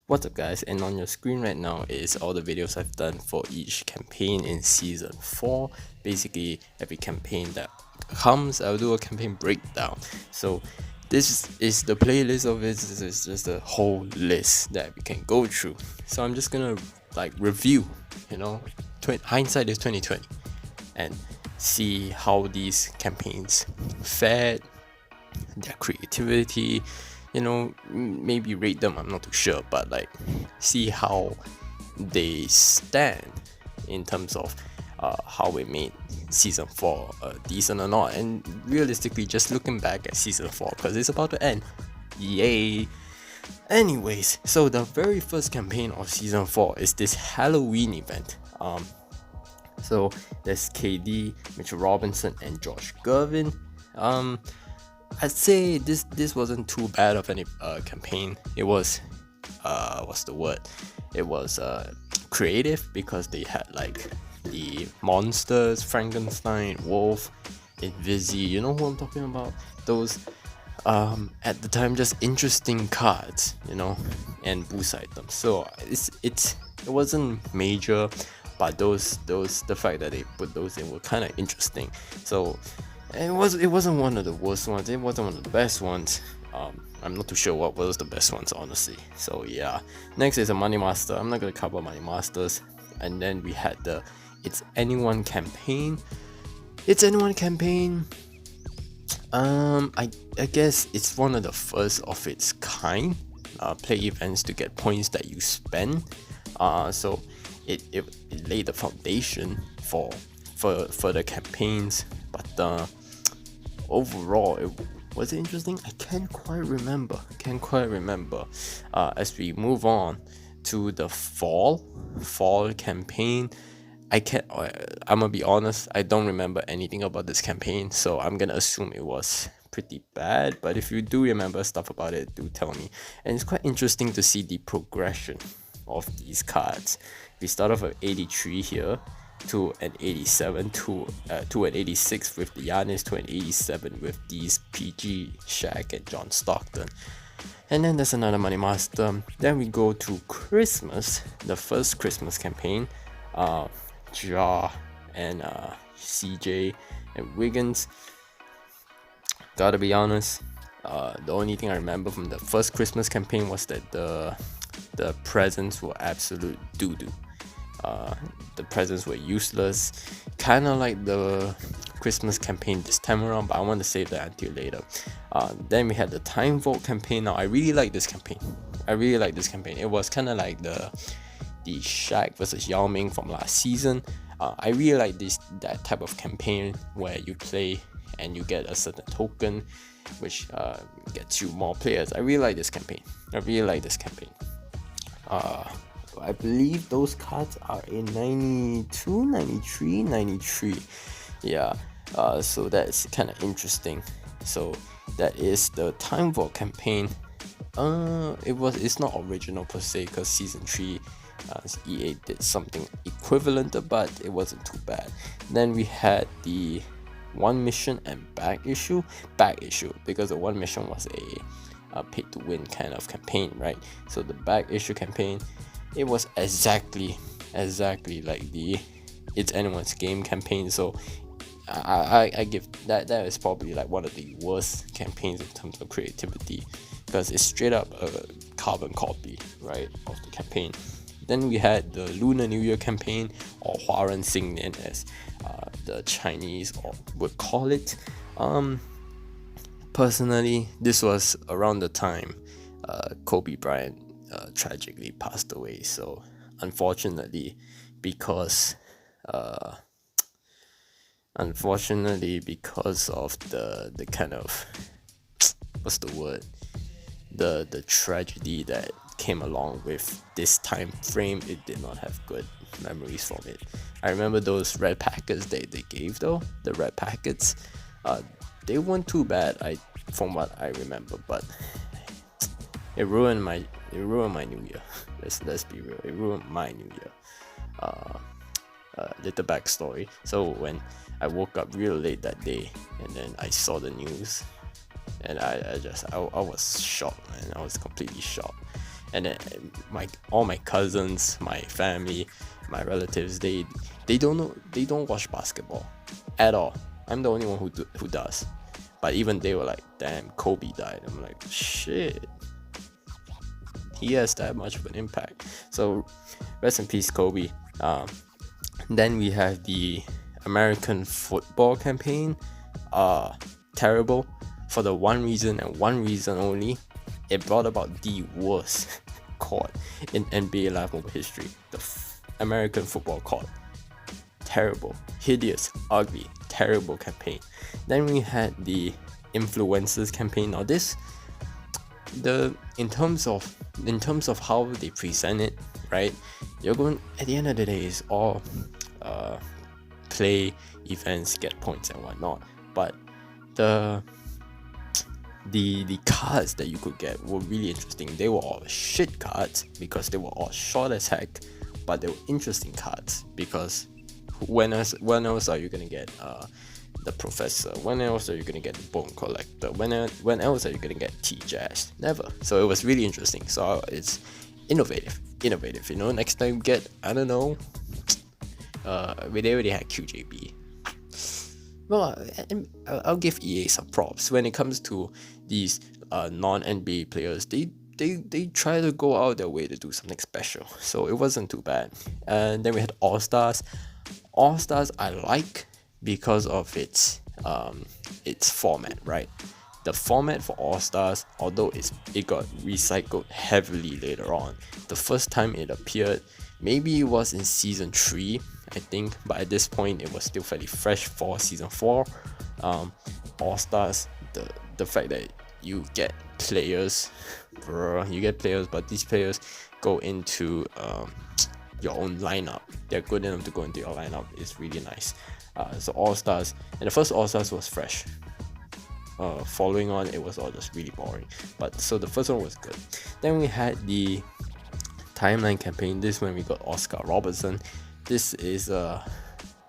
What's up guys, and on your screen right now is all the videos I've done for each campaign in season 4. Basically every campaign that comes, I'll do a campaign breakdown. So this is the playlist of it. This is just a whole list that we can go through. So I'm just gonna review, hindsight is 2020, and see how these campaigns fared, their creativity, maybe rate them, I'm not too sure, but see how they stand in terms of how we made season 4 decent or not. And realistically, just looking back at season 4, because it's about to end, yay. Anyways, so the very first campaign of season 4 is this Halloween event. So there's KD, Mitchell Robinson, and Josh Gervin. I'd say this wasn't too bad of any campaign. It was what's the word? It was creative, because they had the monsters, Frankenstein, Wolf, Invisi. You know who I'm talking about? Those at the time just interesting cards, and boost items. So it wasn't major, but the fact that they put those in were kind of interesting. So it wasn't one of the worst ones. It wasn't one of the best ones. I'm not too sure what was the best ones, honestly. So yeah. Next is a Money Master. I'm not gonna cover Money Masters. And then we had the It's Anyone campaign. It's Anyone campaign. I guess it's one of the first of its kind. Play events to get points that you spend. So it laid the foundation for further campaigns. But overall, was it interesting? I can't quite remember. As we move on to the fall campaign, I'm gonna be honest, I don't remember anything about this campaign, so I'm gonna assume it was pretty bad. But if you do remember stuff about it, do tell me. And it's quite interesting to see the progression of these cards. We start off at 83 here, to an 87, to an 86 with the Giannis, to an 87 with these PG, Shaq, and John Stockton. And then there's another Money Master. Then we go to Christmas, the first Christmas campaign. Ja and CJ and Wiggins. Gotta be honest, the only thing I remember from the first Christmas campaign was that the presents were absolute doo-doo. The presents were useless, kind of like the Christmas campaign this time around, but I want to save that until later. Then we had the Time Vault campaign. Now I really like this campaign. It was kind of like the Shaq versus Yao Ming from last season. I really like that type of campaign where you play and you get a certain token, which gets you more players. I really like this campaign. I believe those cards are in 92, 93, 93. Yeah, so that's kind of interesting. So that is the Time Vault campaign. It's not original per se, because season 3 EA did something equivalent, but it wasn't too bad. Then we had the one mission and back issue, because the one mission was a pay to win kind of campaign, right? So the back issue campaign, it was exactly like the It's Anyone's Game campaign. So I give that is probably like one of the worst campaigns in terms of creativity, because it's straight up a carbon copy, right, of the campaign. Then we had the Lunar New Year campaign, or Huaran Xingnian as the Chinese would call it. Personally, this was around the time Kobe Bryant tragically passed away. So unfortunately, because of the kind of what's the word, the tragedy that came along with this time frame, it did not have good memories from it. I remember those red packets they gave though, the red packets. They weren't too bad, from what I remember, but it ruined my new year. Let's be real, it ruined my new year. Little backstory. So when I woke up real late that day, and then I saw the news, and I was shocked, man. I was completely shocked. And then all my cousins, my family, my relatives, they don't watch basketball at all. I'm the only one who does. But even they were like, damn, Kobe died. I'm like, shit, he has that much of an impact. So rest in peace, Kobe. Then we have the American football campaign. Terrible for the one reason and one reason only. It brought about the worst court in NBA Live Mobile history. The American football court. Terrible, hideous, ugly, terrible campaign. Then we had the influencers campaign. Now this, in terms of how they present it, right? You're going, at the end of the day, it's all play events, get points and whatnot. But the cards that you could get were really interesting. They were all shit cards because they were all short as heck, but they were interesting cards because when else are you gonna get the professor? When else are you gonna get the bone collector? When else are you gonna get T-Jazz? Never. So it was really interesting. So it's innovative. You know, next time get, I don't know, they already had QJB. Well, I'll give EA some props when it comes to these non-NBA players. They try to go out their way to do something special, so it wasn't too bad. And then we had All Stars. All Stars I like because of its format, right? The format for All Stars, although it got recycled heavily later on. The first time it appeared, maybe it was in season 3, I think, but at this point it was still fairly fresh for season 4. All Stars, the fact that you get players, but these players go into your own lineup. They're good enough to go into your lineup. It's really nice. So All Stars, and the first All Stars was fresh. Following on, it was all just really boring. But so the first one was good. Then we had the timeline campaign. This one we got Oscar Robertson. This is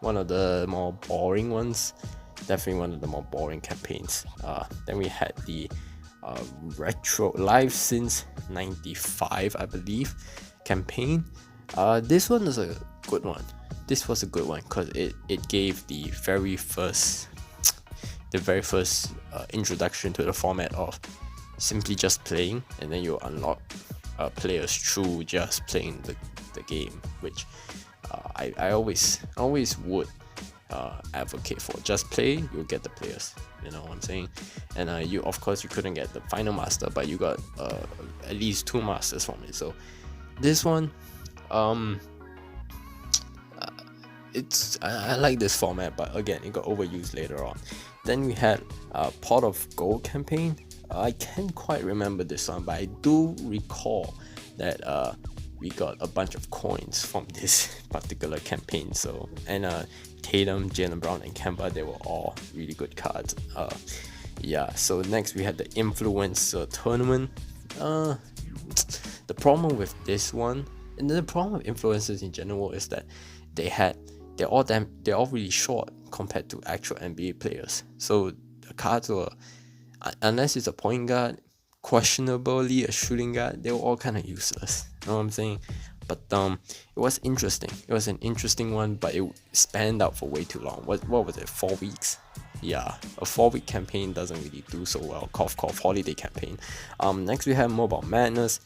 one of the more boring ones. Definitely one of the more boring campaigns. Then we had the retro live since '95, I believe, campaign. This one is a good one. This was a good one because it gave the very first introduction to the format of simply just playing, and then you unlock players through just playing the game, which I always would advocate for. Just play, you'll get the players, you know what I'm saying? And you, of course, you couldn't get the final master, but you got at least 2 masters from it. So this one, I like this format, but again, it got overused later on. Then we had Pot of Gold campaign. I can't quite remember this one, but I do recall that we got a bunch of coins from this particular campaign. So, and Tatum, Jaylen Brown, and Kemba, they were all really good cards. Yeah. So next we had the Influencer tournament. The problem with this one, and the problem with influencers in general, is that they're all really short compared to actual NBA players. So the cards were, unless it's a point guard, questionably a shooting guard, they were all kind of useless. You know what I'm saying? But it was interesting. It was an interesting one, but it spanned out for way too long. What was it? 4 weeks? Yeah, a 4-week campaign doesn't really do so well. Cough cough, holiday campaign. Next we have Mobile Madness.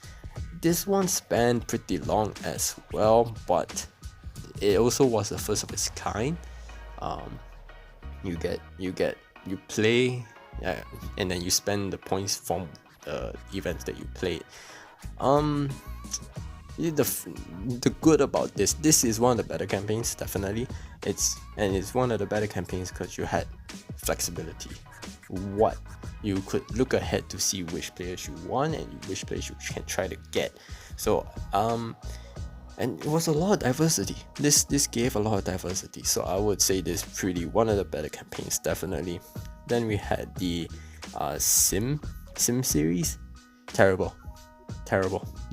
This one spanned pretty long as well, but it also was the first of its kind. You play, and then you spend the points from the events that you played. The good about this is one of the better campaigns, definitely. It's one of the better campaigns because you had flexibility. What you could look ahead to see which players you want and which players you can try to get. So and it was a lot of diversity. This gave a lot of diversity. So I would say this pretty one of the better campaigns, definitely. Then we had the Sim series. Terrible.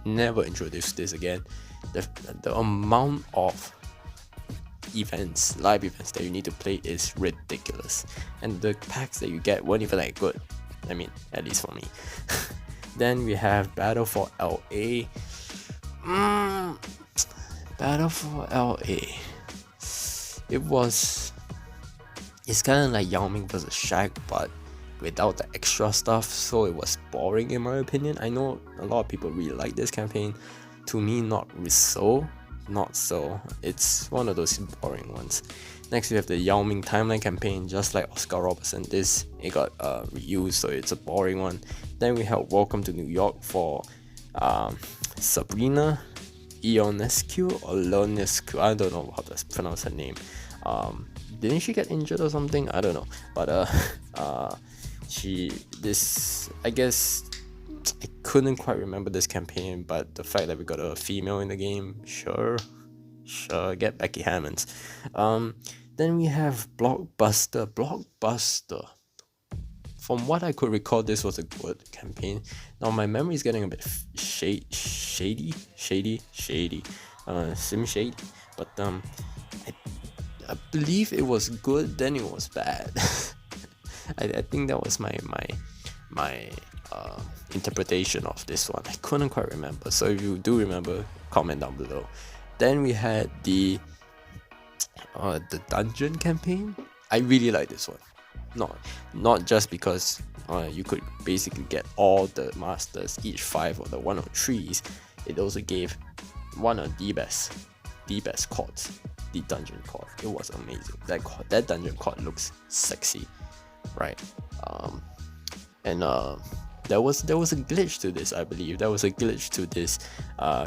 Never introduce this again. The amount of live events that you need to play is ridiculous, and the packs that you get weren't even that good. I mean, at least for me. Then we have Battle for LA. Battle for LA. It's kind of like Yao Ming versus Shaq, but without the extra stuff, so it was boring in my opinion. I know a lot of people really like this campaign. To me, not so. It's one of those boring ones. Next we have the Yao Ming timeline campaign, just like Oscar Robertson. It got reused, so it's a boring one. Then we have Welcome to New York for Sabrina Ionescu or Ionescu. I don't know how to pronounce her name. Didn't she get injured or something? I don't know. But I guess I couldn't quite remember this campaign, but the fact that we got a female in the game, sure, get Becky Hammonds. Then we have Blockbuster. From what I could recall, this was a good campaign. Now my memory is getting a bit shady, sim shady, but I believe it was good, then it was bad. I think that was my interpretation of this one. I couldn't quite remember, so if you do remember, comment down below. Then we had the dungeon campaign. I really like this one. Not just because you could basically get all the masters, each 5 of the 103s. It also gave one of the best courts, the dungeon court. It was amazing. That dungeon court looks sexy, right? There was a glitch to this, I believe. There was a glitch to this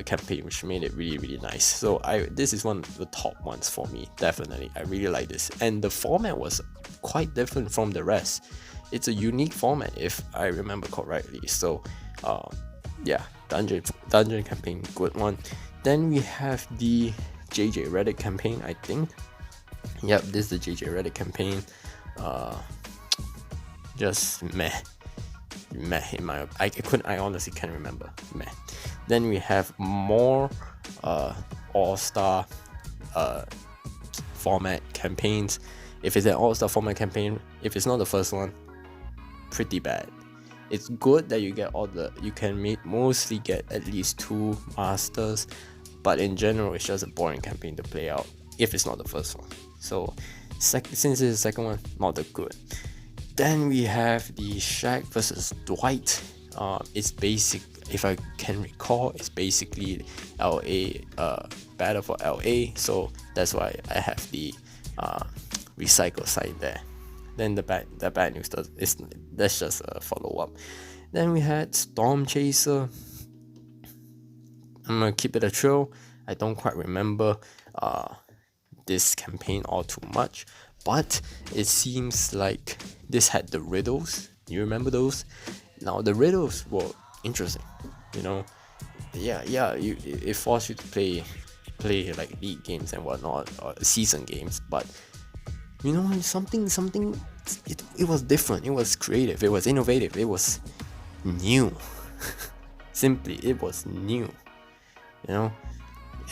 campaign, which made it really nice. So this is one of the top ones for me, definitely. I really like this, and the format was quite different from the rest. It's a unique format, if I remember correctly. So yeah, dungeon campaign, good one. Then we have the JJ Redick campaign, I think. Yep, this is the JJ Redick campaign. Just meh in my I honestly can't remember. Meh. Then we have more all-star format campaigns. If it's an all-star format campaign, if it's not the first one, pretty bad. It's good that you can mostly get at least 2 masters, but in general it's just a boring campaign to play out if it's not the first one. So since it's the second one, not that good. Then we have the Shaq versus Dwight. It's basic, if I can recall, it's basically LA, battle for LA. So that's why I have the recycle side there. Then the bad news that's just a follow up. Then we had Storm Chaser. I'm gonna keep it a trail. I don't quite remember this campaign all too much, but it seems like this had the riddles. You remember those? Now the riddles were interesting, you know. It forced you to play like league games and whatnot, or season games, but you know, it was different, it was creative, it was innovative, it was new. Simply, it was new, you know.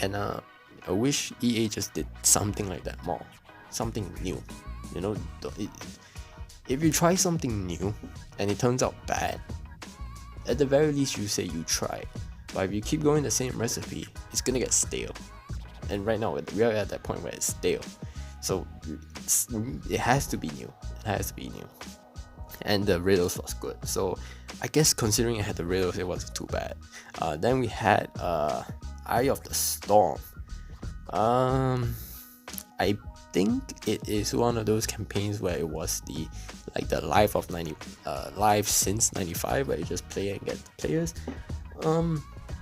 And I wish EA just did something like that more, something new, you know. If you try something new and it turns out bad, at the very least you say you tried. But if you keep going the same recipe, it's gonna get stale. And right now we are at that point where it's stale. So it has to be new. And the riddles was good. So I guess considering it had the riddles, it wasn't too bad. Then we had Eye of the Storm. I think it is one of those campaigns where it was the live since 95, where you just play and get players.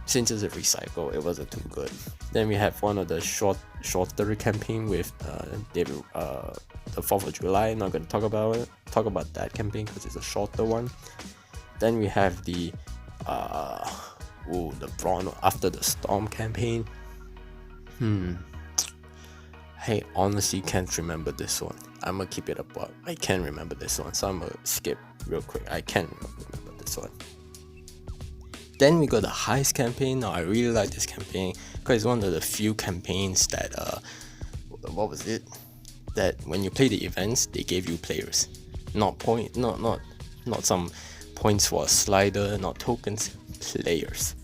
Since it's a recycle, it wasn't too good. Then we have one of the shorter campaign with David, the 4th of July. Not gonna talk about that campaign because it's a shorter one. Then we have the Brawn After the Storm campaign. I honestly can't remember this one. I'm gonna keep it up. I can't remember this one, so I'm gonna skip real quick. I can't remember this one. Then we got the Heist campaign. Now I really like this campaign because it's one of the few campaigns that what was it? That when you play the events, they gave you players, not some points for a slider, not tokens, players.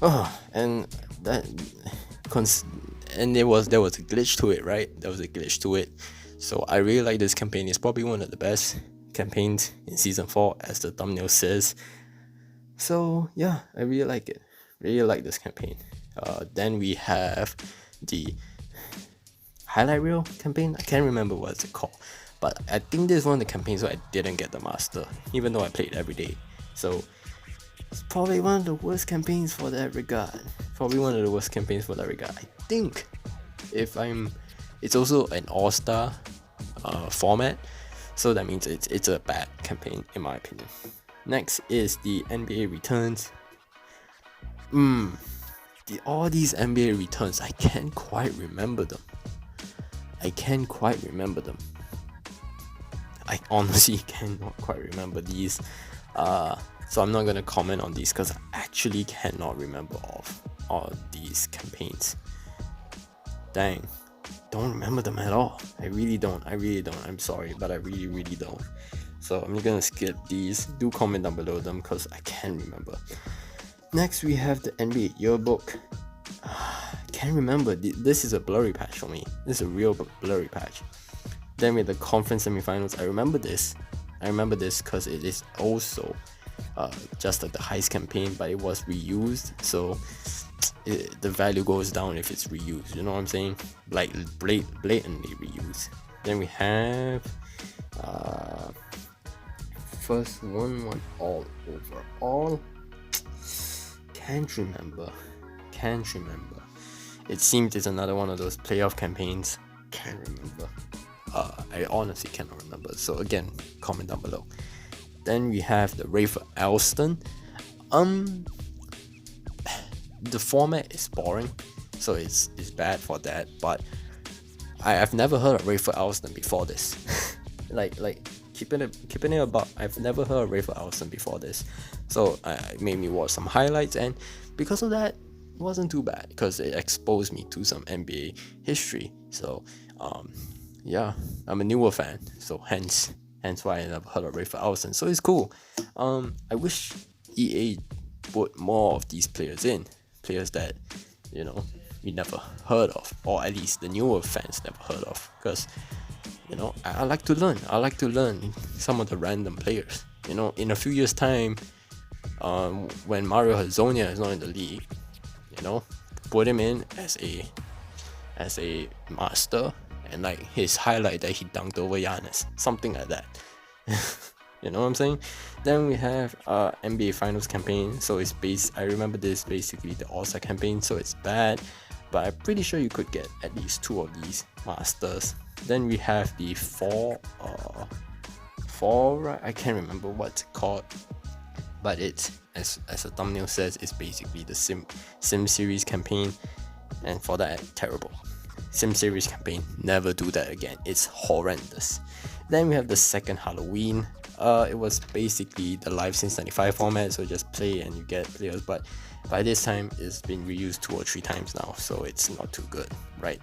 Oh, and there was a glitch to it, right? There was a glitch to it. So I really like this campaign. It's probably one of the best campaigns in season 4, as the thumbnail says. So yeah, I really like it. Really like this campaign. Then we have the highlight reel campaign. I can't remember what it's called, but I think this is one of the campaigns where I didn't get the master, even though I played every day. So it's probably one of the worst campaigns for that regard. I think it's also an all-star format, so that means it's a bad campaign in my opinion. Next is the NBA returns. All these NBA returns, I can't quite remember them. I honestly cannot quite remember these. So I'm not gonna comment on these because I actually cannot remember all these campaigns. Dang, don't remember them at all. I really don't. I'm sorry, but I really don't. So I'm gonna skip these. Do comment down below them because I can't remember. Next we have the NBA yearbook. Can't remember. This is a blurry patch for me. This is a real blurry patch. Then with the conference semifinals, I remember this because it is also just like the heist campaign, but it was reused, so the value goes down if it's reused. You know what I'm saying? Like blatantly reused. Then we have first one all overall. Can't remember. It seems it's another one of those playoff campaigns. Can't remember. I honestly cannot remember. So again, comment down below. Then we have the Rafer Alston. The format is boring, so it's bad for that. But I've never heard of Rafer Alston before this. like keeping it about, I've never heard of Rafer Alston before this. So it made me watch some highlights, and because of that, it wasn't too bad because it exposed me to some NBA history. So yeah, I'm a newer fan, so hence why I never heard of Rafer Alston. So it's cool. I wish EA put more of these players that we never heard of, or at least the newer fans never heard of, because I like to learn some of the random players. In a few years time, when Mario Hezonja is not in the league, put him in as a master, and like his highlight that he dunked over Giannis, something like that. You know what I'm saying? Then we have NBA Finals campaign. So it's I remember this basically the All-Star campaign, so it's bad, but I'm pretty sure you could get at least 2 of these masters. Then we have the four, right? I can't remember what's it called, but it's as the thumbnail says, it's basically the Sim Series campaign, and for that, terrible. Sim Series campaign, never do that again. It's horrendous. Then we have the second Halloween. It was basically the Live Since 95 format, so just play and you get players, but by this time it's been reused 2 or 3 times now, so it's not too good, right?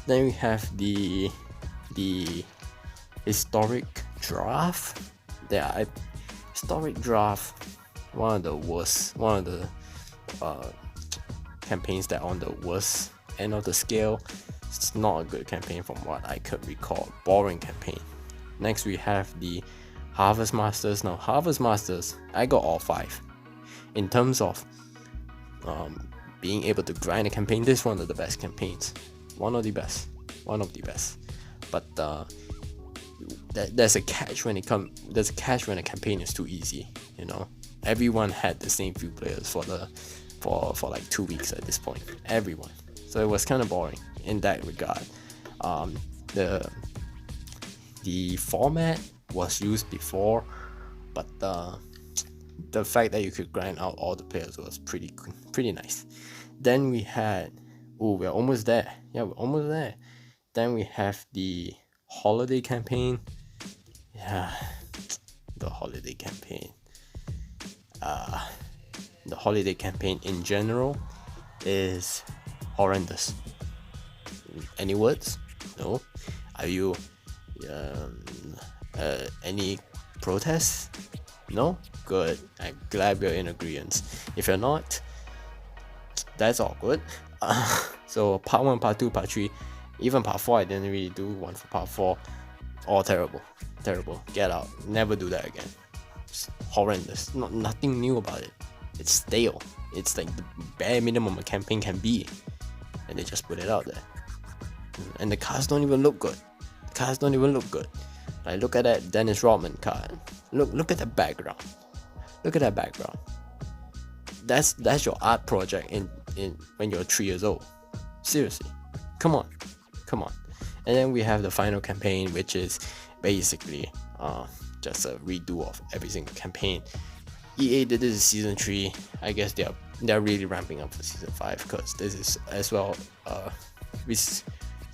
Then we have the historic draft. Historic draft, one of the campaigns that on the worst end of the scale. It's not a good campaign from what I could recall. Boring campaign. Next we have the Harvest Masters. Now Harvest Masters, I got all 5. In terms of being able to grind a campaign, this is one of the best campaigns. One of the best. But there's a catch when a campaign is too easy. Everyone had the same few players for like 2 weeks at this point. Everyone. So it was kind of boring in that regard. The format was used before, but the fact that you could grind out all the players was pretty nice. Then we had, we're almost there. Yeah, we're almost there. Then we have the holiday campaign. Yeah, the holiday campaign. The holiday campaign in general is horrendous. Any words? No? Are you any protests? No? Good. I'm glad we're in agreement. If you're not, that's awkward. So part 1, part 2, part 3, even part 4, I didn't really do one for part 4. All terrible. Terrible. Get out. Never do that again. It's horrendous. Nothing new about it. It's stale. It's like the bare minimum a campaign can be. And they just put it out there. And the cars don't even look good. Like, look at that Dennis Rodman card. Look at the background. Look at that background. That's your art project in when you're 3 years old. Seriously. Come on. And then we have the final campaign, which is basically just a redo of every single campaign. EA did this in season 3. I guess they're really ramping up for season 5, because this is as well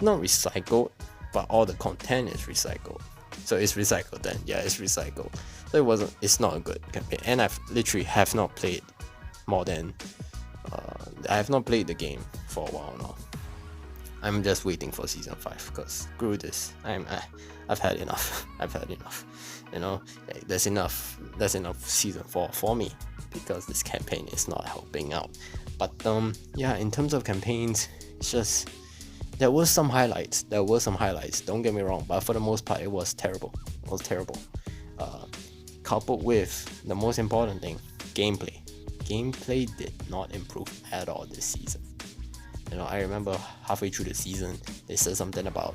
not recycled, but all the content is recycled. So it's recycled then. Yeah, it's recycled. So it's not a good campaign. And I've literally have not played more than I have not played the game for a while now. I'm just waiting for season 5, because screw this. I've had enough. You know, there's enough season 4 for me, because this campaign is not helping out. But yeah, in terms of campaigns, it's just there were some highlights. Don't get me wrong, but for the most part, it was terrible. Coupled with the most important thing, gameplay. Gameplay did not improve at all this season. You know, I remember halfway through the season, they said something about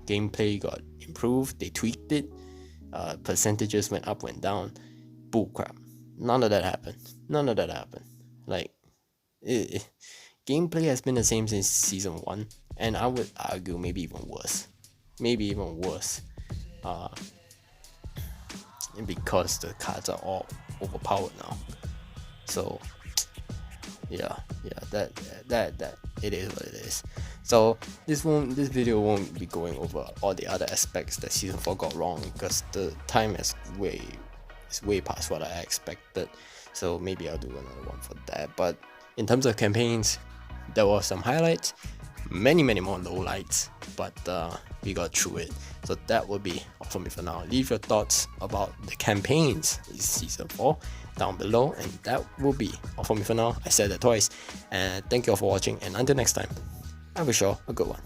gameplay got improved. They tweaked it. Percentages went up, went down. Bullcrap. None of that happened. Like, gameplay has been the same since season 1, and I would argue maybe even worse. Because the cards are all overpowered now. So yeah, that it is what it is. So this video won't be going over all the other aspects that season 4 got wrong, because the time is way past what I expected. So maybe I'll do another one for that. But in terms of campaigns, there were some highlights, many more lowlights, but we got through it. So that will be all for me for now. Leave your thoughts about the campaigns in season 4 down below, and that will be all for me for now. I said that twice, and thank you all for watching, and until next time, I wish you all a good one.